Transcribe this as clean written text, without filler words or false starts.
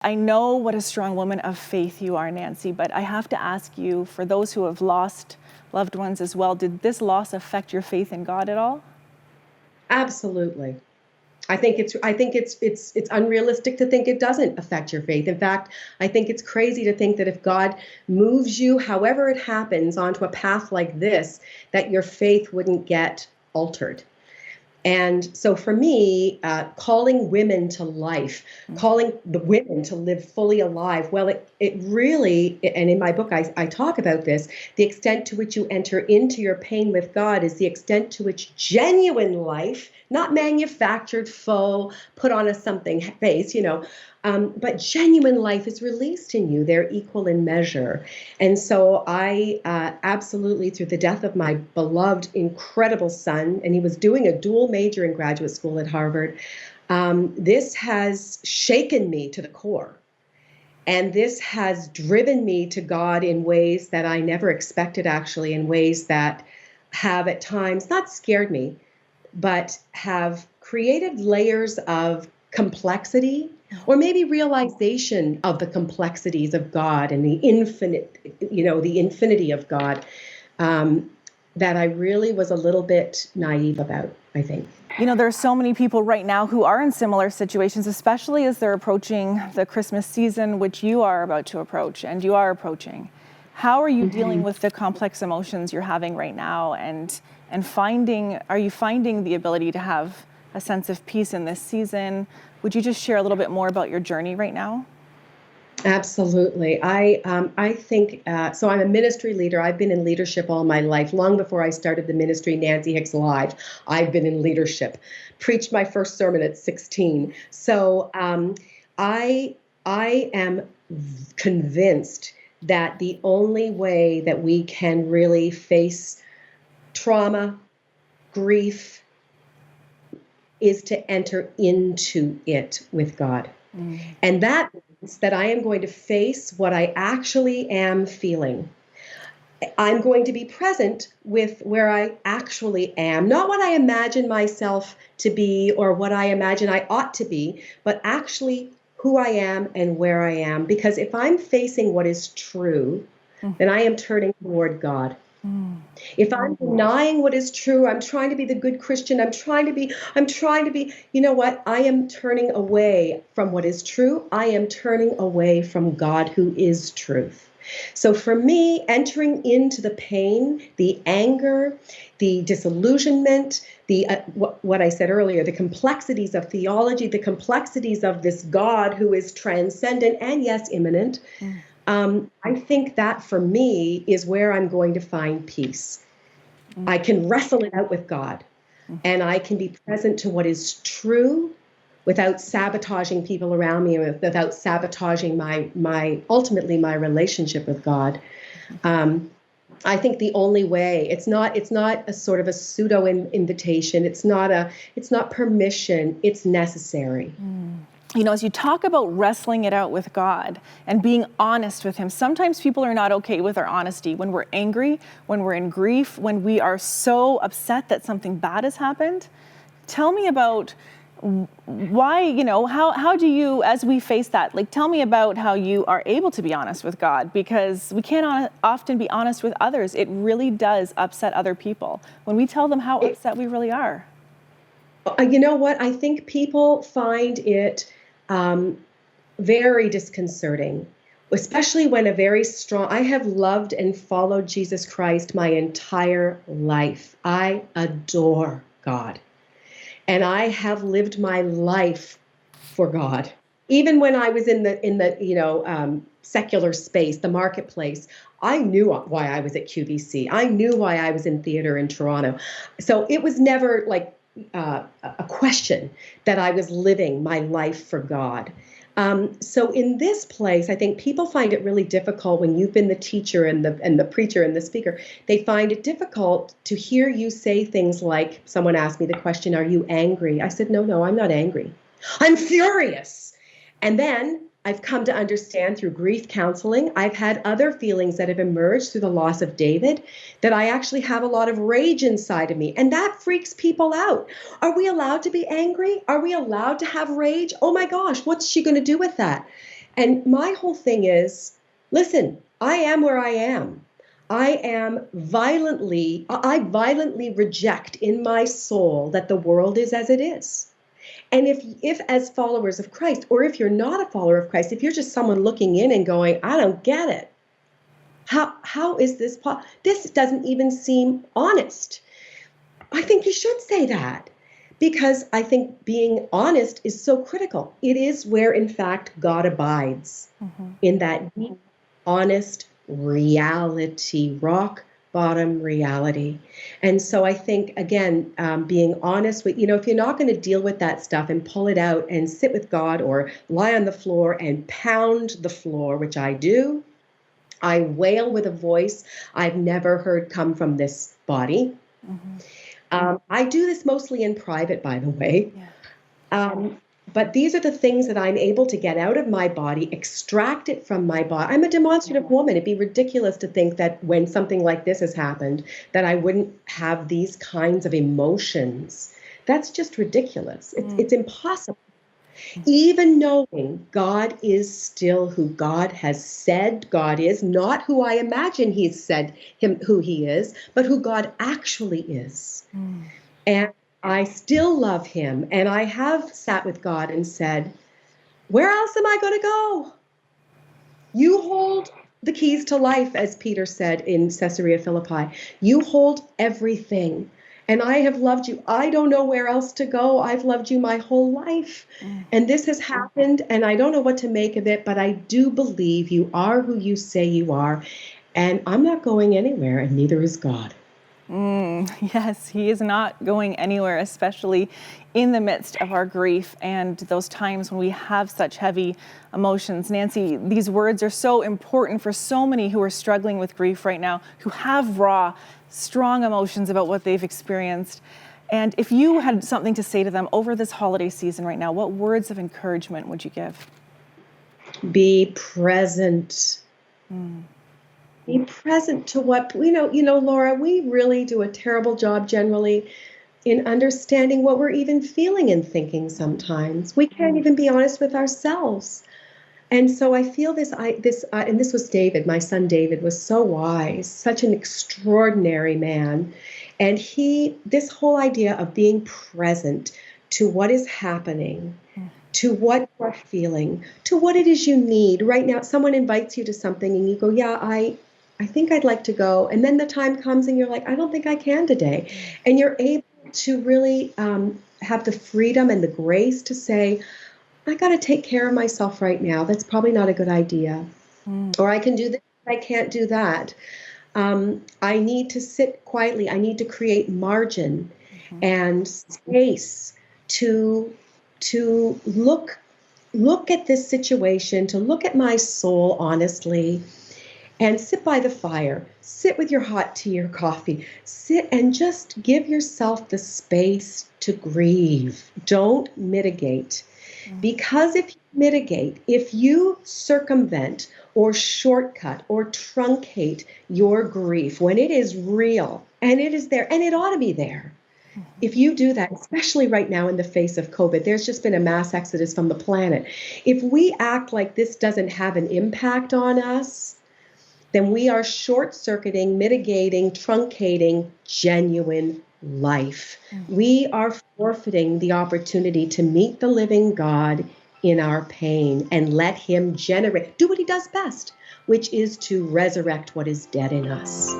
I know what a strong woman of faith you are, Nancy, but I have to ask you, for those who have lost loved ones as well, did this loss affect your faith in God at all? Absolutely. I think it's unrealistic to think it doesn't affect your faith. In fact, I think it's crazy to think that if God moves you, however it happens, onto a path like this, that your faith wouldn't get altered. And so for me, calling women to life, calling the women to live fully alive, well, it really, and in my book, I talk about this, the extent to which you enter into your pain with God is the extent to which genuine life, not manufactured, faux, put on a something face, but genuine life is released in you. They're equal in measure. And so I absolutely, through the death of my beloved, incredible son, and he was doing a dual major in graduate school at Harvard, this has shaken me to the core. And this has driven me to God in ways that I never expected, actually, in ways that have at times not scared me, but have created layers of complexity, or maybe realization of the complexities of God and the infinite, the infinity of God, that I really was a little bit naive about, I think. There are so many people right now who are in similar situations, especially as they're approaching the Christmas season, which you are about to approach, and you are approaching. How are you dealing with the complex emotions you're having right now, and are you finding the ability to have a sense of peace in this season? Would you just share a little bit more about your journey right now? Absolutely. I think so. I'm a ministry leader. I've been in leadership all my life. Long before I started the ministry, Nancy Hicks Live, I've been in leadership. Preached my first sermon at 16. So I am convinced that the only way that we can really face trauma, grief, is to enter into it with God. And that means that I am going to face what I actually am feeling. I'm going to be present with where I actually am, not what I imagine myself to be or what I imagine I ought to be, but actually who I am and where I am. Because if I'm facing what is true, then I am turning toward God. If I'm denying what is true, I'm trying to be the good Christian, I'm trying to be, you know what? I am turning away from what is true. I am turning away from God, who is truth. So for me, entering into the pain, the anger, the disillusionment, the what I said earlier, the complexities of theology, the complexities of this God who is transcendent and, yes, immanent, I think that for me is where I'm going to find peace. I can wrestle it out with God, and I can be present to what is true without sabotaging people around me, or without sabotaging ultimately my relationship with God. I think the only way, it's not a sort of a pseudo invitation. It's not permission. It's necessary. As you talk about wrestling it out with God and being honest with him, sometimes people are not okay with our honesty. When we're angry, when we're in grief, when we are so upset that something bad has happened. Tell me about why, how do you, as we face that, tell me about how you are able to be honest with God, because we can't often be honest with others. It really does upset other people when we tell them how upset we really are. You know what? I think people find it very disconcerting, especially when I have loved and followed Jesus Christ my entire life. I adore God. And I have lived my life for God. Even when I was in the secular space, the marketplace, I knew why I was at QVC. I knew why I was in theater in Toronto. So it was never like a question that I was living my life for God. So in this place, I think people find it really difficult when you've been the teacher and the preacher and the speaker. They find it difficult to hear you say things like, someone asked me the question, "Are you angry?" I said, no, I'm not angry. I'm furious. And then I've come to understand through grief counseling, I've had other feelings that have emerged through the loss of David, that I actually have a lot of rage inside of me. And that freaks people out. Are we allowed to be angry? Are we allowed to have rage? Oh my gosh, what's she going to do with that? And my whole thing is, listen, I am where I am. I violently reject in my soul that the world is as it is. And if as followers of Christ, or if you're not a follower of Christ, if you're just someone looking in and going, I don't get it. How is this this doesn't even seem honest. I think you should say that, because I think being honest is so critical. It is where, in fact, God abides, in that deep, honest reality, rock bottom reality. And so I think, again, being honest with, if you're not going to deal with that stuff and pull it out and sit with God, or lie on the floor and pound the floor, which I do, I wail with a voice I've never heard come from this body. I do this mostly in private, by the way. But these are the things that I'm able to get out of my body, extract it from my body. I'm a demonstrative woman. It'd be ridiculous to think that when something like this has happened, that I wouldn't have these kinds of emotions. That's just ridiculous. It's impossible. Even knowing God is still who God has said God is, not who I imagine He's said who He is, but who God actually is. And I still love Him. And I have sat with God and said, where else am I going to go? You hold the keys to life, as Peter said in Caesarea Philippi. You hold everything. And I have loved you. I don't know where else to go. I've loved you my whole life. And this has happened, and I don't know what to make of it, but I do believe you are who you say you are. And I'm not going anywhere, and neither is God. Yes, He is not going anywhere, especially in the midst of our grief and those times when we have such heavy emotions. Nancy, these words are so important for so many who are struggling with grief right now, who have raw, strong emotions about what they've experienced. And if you had something to say to them over this holiday season right now, what words of encouragement would you give? Be present. Be present to what, Laura, we really do a terrible job generally in understanding what we're even feeling and thinking sometimes. We can't even be honest with ourselves. And so I feel and this was David, my son David was so wise, such an extraordinary man. And this whole idea of being present to what is happening, to what you're feeling, to what it is you need. Right now, someone invites you to something and you go, yeah, I think I'd like to go. And then the time comes and you're like, I don't think I can today. And you're able to really have the freedom and the grace to say, I got to take care of myself right now. That's probably not a good idea. Or I can do this, I can't do that. I need to sit quietly. I need to create margin and space to look at this situation, to look at my soul honestly, and sit by the fire. Sit with your hot tea or coffee. Sit and just give yourself the space to grieve. Don't mitigate. Because if you mitigate, if you circumvent or shortcut or truncate your grief when it is real and it is there, and it ought to be there. If you do that, especially right now in the face of COVID, there's just been a mass exodus from the planet. If we act like this doesn't have an impact on us, then we are short-circuiting, mitigating, truncating genuine life. We are forfeiting the opportunity to meet the living God in our pain and let Him do what He does best, which is to resurrect what is dead in us.